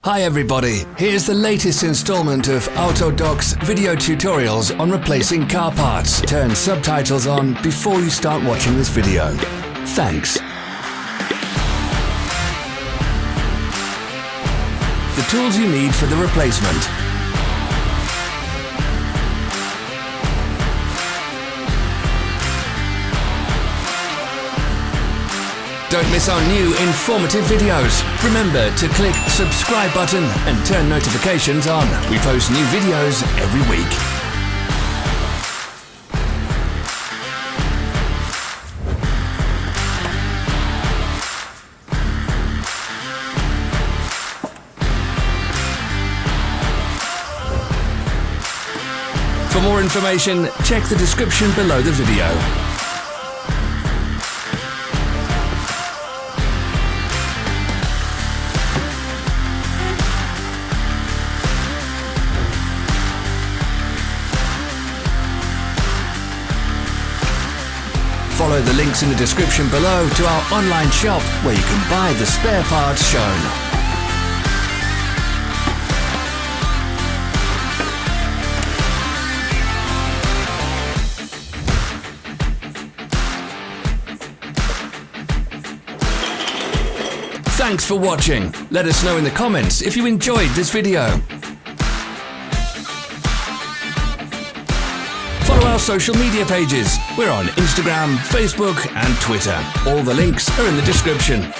Hi everybody, here's the latest installment of Autodoc's video tutorials on replacing car parts. Turn subtitles on before you start watching this video. Thanks. The tools you need for the replacement. Don't miss our new informative videos. Remember to click subscribe button and turn notifications on. We post new videos every week. For more information, check the description below the video. Follow the links in the description below to our online shop where you can buy the spare parts shown. Thanks for watching. Let us know in the comments if you enjoyed this video. Follow our social media pages. We're on Instagram, Facebook and Twitter. All the links are in the description.